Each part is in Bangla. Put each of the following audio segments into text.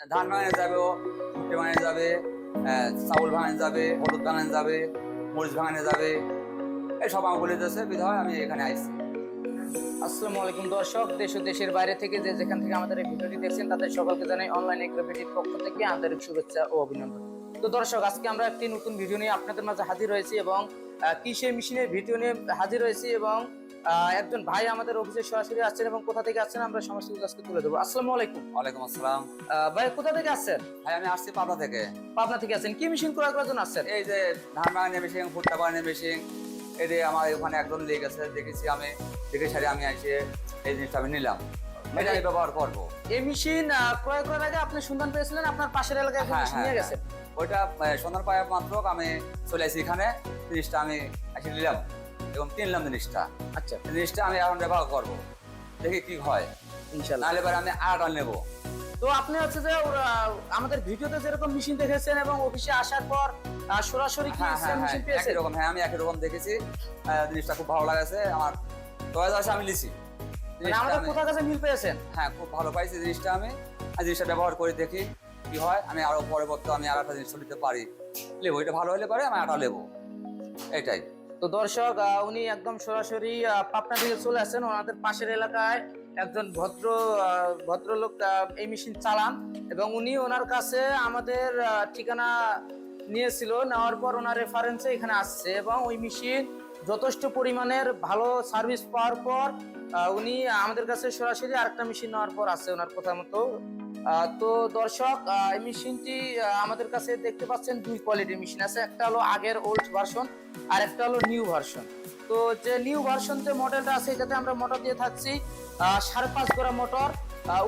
ধান ভাঙানো যাবে, ভুট্টা ভাঙানো যাবে, চাউল ভাঙানো যাবে, হলুদ ভাঙানো যাবে, মরিচ ভাঙানো যাবে, এই সব আমার বলে দিয়েছে বিধায় আমি এখানে আসছি। আসসালামু আলাইকুম দর্শক, দেশ ও দেশের বাইরে থেকে যে যেখান থেকে আমাদের এই ভিডিওটি দেখছেন তাদের সকলকে জানাই অনলাইন এগ্রোভেটির পক্ষ থেকে আন্তরিক শুভেচ্ছা ও অভিনন্দন। তো দর্শক, আজকে আমরা একটি নতুন ভিডিও নিয়ে আপনাদের মাঝে হাজির হয়েছি এবং কৃষি মেশিনের ভিডিও নিয়ে হাজির হয়েছি এবং একজন ভাই আমাদের অফিসে সরাসরি আসছেন এবং কোথা থেকে আসছেন আমরা সমস্ত কিছু আজকে তুলে দেবো। আসসালামু আলাইকুম। ওয়ালাইকুম আসসালাম। ভাই কোথা থেকে আসছেন? ভাই আমি আসছি পাবনা থেকে। পাবনা থেকে আসছেন, কি মেশিন ক্রয় করার জন্য আসছেন? এই যে ধান ভাঙানো মেশিন, ভুট্টা ভাঙানো মেশিন, এই যে আমার ওখানে একজন লেগে গেছে, দেখেছি আমি, দেখে সারি আমি এসে এই জিনিসটা আমি নিলাম, এটা আমি ব্যবহার করবো। এই মেশিন ক্রয় করার আগে আপনি সন্ধান পেয়েছিলেন, আপনার পাশের এলাকায় হ্যাঁ, মেশিন হ্যাঁ, নিয়ে হ্যাঁ। গেছেন? ওইটা সন্ধান পাওয়া মাত্র আমি চলে আসি এখানে, জিনিসটা আমি এসে নিলাম এবং কিনলাম জিনিসটা। আচ্ছা, জিনিসটা আমি এখন ব্যবহার করবো, দেখি কি হয়। ইনশাআল্লাহ। নাহলে এবার আমি আরেকটা নেবো। তো আপনি হচ্ছে যে আমাদের ভিডিওতে যেরকম মেশিন দেখেছেন এবং অফিসে আসার পর সরাসরি কি হ্যাঁ, হ্যাঁ, সেম হ্যাঁ, মেশিন পেয়েছেন? একই রকম। হ্যাঁ, আমি একই রকম দেখেছি, জিনিসটা খুব ভালো লাগছে আমার। চয়েস আছে, আমি লিছি মানে জিনিসটা আমাদের আমি। কোথা কাছে মিল পেয়েছেন? হ্যাঁ, খুব ভালো পাইছি জিনিসটা আমি। আর জিনিসটা ব্যবহার করে দেখি কি হয়, আমি আরো পরবর্তী আমি আর একটা জিনিস নিতে পারি, লেবো। এটা ভালো হলে পারে আমি আটা লেবো, এটাই। তো দর্শক, উনি একদম সরাসরি পাবনা থেকে চলে আসেন, ওনাদের পাশের এলাকায় একজন ভদ্রলোক এই মেশিন চালান এবং উনি ওনার কাছে আমাদের ঠিকানা নিয়েছিল, নেওয়ার পর ওনার রেফারেন্সে এখানে আসছে এবং ওই মেশিন যথেষ্ট পরিমাণের ভালো সার্ভিস পাওয়ার পর উনি আমাদের কাছে সরাসরি আরেকটা মেশিন নেওয়ার পর আসছে ওনার কথা মতো। তো দর্শক, এই মেশিনটি আমাদের কাছে দেখতে পাচ্ছেন দুই কোয়ালিটির মেশিন আছে, একটা হলো আগের ওল্ড ভার্সন আর একটা হলো নিউ ভার্সন। তো যে নিউ ভার্সন যে মডেলটা আছে এটাতে আমরা মোটর দিয়ে থাকছি 5.5 গড়া মোটর,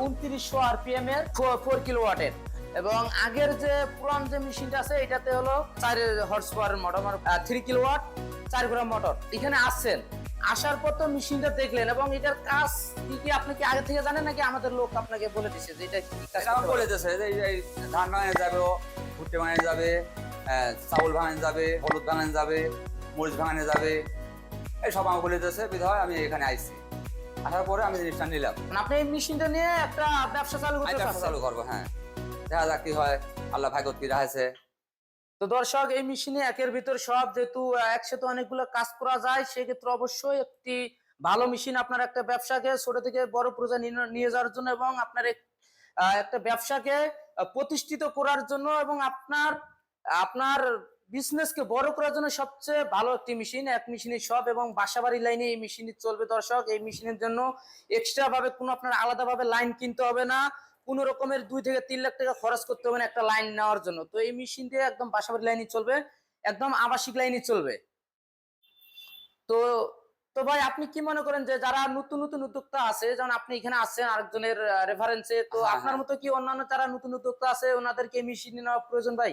2900 আরপিএম এর 4 কিলোওয়াটের। এবং আগের যে পুরান যে মেশিনটা আছে এটাতে হলো 4 হর্স পাওয়ারের মোটর, 3 কিলোওয়াট 4 গড়া মোটর। এখানে আসছেন, আসার পর তো মেশিনটা দেখলেন এবং এটার কাজ কি কি আপনি কি আগে থেকে জানেন নাকি আমাদের লোক আপনাকে বলে দিছে যে এটা কি কাজ এটা আমার করতে বলে পারে? দিয়েছে যে এই ধান ভাঙানো যাবে, ভুট্টা ভাঙানো যাবে, চাউল ভাঙানো যাবে, হলুদ ভাঙানো যাবে, মরিচ ভাঙানো যাবে, এই সব আমার বলে দিয়েছে বিধায় আমি এখানে আইছি। আসার পরে আমি জিনিসটা নিলাম, মানে আপনি এই মেশিনটা নিয়ে একটা ব্যবসা চালু আমি করতে ব্যবসা চাচ্ছেন। চালু করবো। হ্যাঁ, দেখা যাক কি হয়, আল্লাহ ভাগ্যত কি রাখছে। তো দর্শক, এই মেশিনে একের ভিতর সব, যেহেতু একসাথে অনেকগুলো কাজ করা যায় সেক্ষেত্রে অবশ্যই একটি ভালো মেশিন আপনার একটা ব্যবসাকে ছোট থেকে বড় পর্যায়ে নিয়ে যাওয়ার জন্য এবং আপনার একটা ব্যবসাকে প্রতিষ্ঠিত করার জন্য এবং আপনার আপনার বিজনেসকে বড় করার জন্য সবচেয়ে ভালো একটি মেশিন। এক মেশিনে সব এবং বাসাবাড়ি লাইনে এই মেশিনটি চলবে দর্শক। এই মেশিনের জন্য এক্সট্রা ভাবে কোনো আপনার আলাদা ভাবে লাইন কিনতে হবে না, কোন রকমের 2 থেকে 3 লাখ টাকা খরচ করতে হবে না একটা লাইন নেওয়ার জন্য। তো এই মেশিন দিয়ে একদম বাসাবাড়ি লাইনে চলবে, একদম আবাসিক লাইনে চলবে। তো তো ভাই, আপনি কি মনে করেন যে যারা নতুন নতুন উদ্যোক্তা আছে, যেমন আপনি এখানে আছেন আরেকজনের রেফারেন্সে, তো হ্যাঁ, আপনার হ্যাঁ। মতো কি অন্যান্য যারা নতুন উদ্যোক্তা আছে ওনাদেরকে এই মেশিন নেওয়া প্রয়োজন ভাই?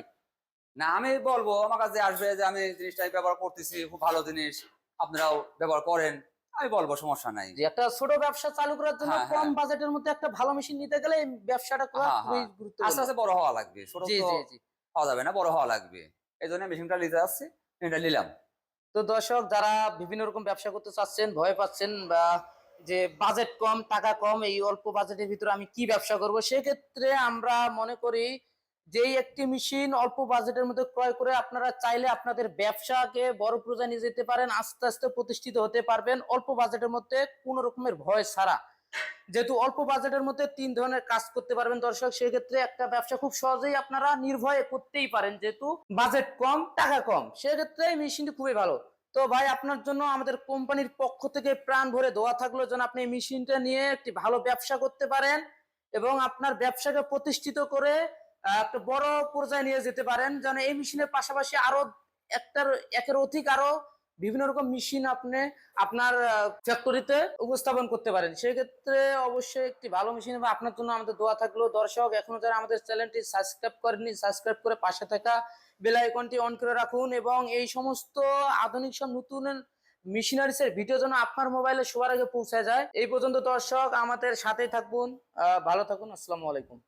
না, আমি বলবো আমার কাছে আসবে যে আমি জিনিসটাই ব্যবহার করতেছি, খুব ভালো জিনিস, আপনারাও ব্যবহার করেন, আমি বলবো সমস্যা নাই। যে একটা ছোট ব্যবসা চালু করার জন্য হ্যাঁ, কম হ্যাঁ, বাজেটের মধ্যে একটা ভালো মেশিন নিতে গেলে এই ব্যবসাটা করা হ্যাঁ, খুবই হ্যাঁ, আস্তে গুরুত্বপূর্ণ। আস্তে বড় হওয়া লাগবে, ছোট জি তো জি জি। হওয়া যাবে না, বড় হওয়া লাগবে। এই জন্য মেশিনটা নিতে আসছি, এটা নিলাম। তো দর্শক, যারা বিভিন্ন রকম ব্যবসা করতে চাচ্ছেন, ভয় পাচ্ছেন বা যে বাজেট কম, টাকা কম, এই অল্প বাজেটের ভিতরে আমি কি ব্যবসা করব, সেক্ষেত্রে আমরা মনে করি যেই একটি মেশিন অল্প বাজেটের মধ্যে ক্রয় করে আপনারা চাইলে আপনাদের ব্যবসাকে বড় পর্যায়ে নিয়ে যেতে পারেন, আস্তে আস্তে প্রতিষ্ঠিত হতে পারবেন অল্প বাজেটের মধ্যে কোনো রকমের ভয় ছাড়া। যেহেতু অল্প বাজেটের মধ্যে 3 ধরনের কাজ করতে পারবেন দর্শক, সেক্ষেত্রে একটা ব্যবসা খুব সহজেই আপনারা নির্ভয়ে করতেই পারেন, যেহেতু বাজেট কম, টাকা কম, সেক্ষেত্রে এই মেশিনটি খুবই ভালো। তো ভাই, আপনার জন্য আমাদের কোম্পানির পক্ষ থেকে প্রাণ ভরে দোয়া থাকলো যেন আপনি এই মেশিনটা নিয়ে একটি ভালো ব্যবসা করতে পারেন এবং আপনার ব্যবসাকে প্রতিষ্ঠিত করে একটা বড় পর্যায়ে নিয়ে যেতে পারেন, যেন এই মেশিনের পাশাপাশি আরো একের অধিক আরো বিভিন্ন রকম মেশিন আপনি আপনার ফ্যাক্টরিতে উপস্থাপন করতে পারেন। সেক্ষেত্রে অবশ্যই একটি ভালো মেশিন হবে। আপনার জন্য আমাদের দোয়া থাকলো। দর্শক, এখনো যারা আমাদের চ্যানেলটি সাবস্ক্রাইব করেননি, সাবস্ক্রাইব করে পাশে থাকা বেল আইকনটি অন করে রাখুন এবং এই সমস্ত আধুনিক সব নতুন মেশিনারিজ এর ভিডিও যেন আপনার মোবাইলে সবার আগে পৌঁছে যায়। এই পর্যন্ত দর্শক, আমাদের সাথেই থাকুন, ভালো থাকুন। আসসালামু আলাইকুম।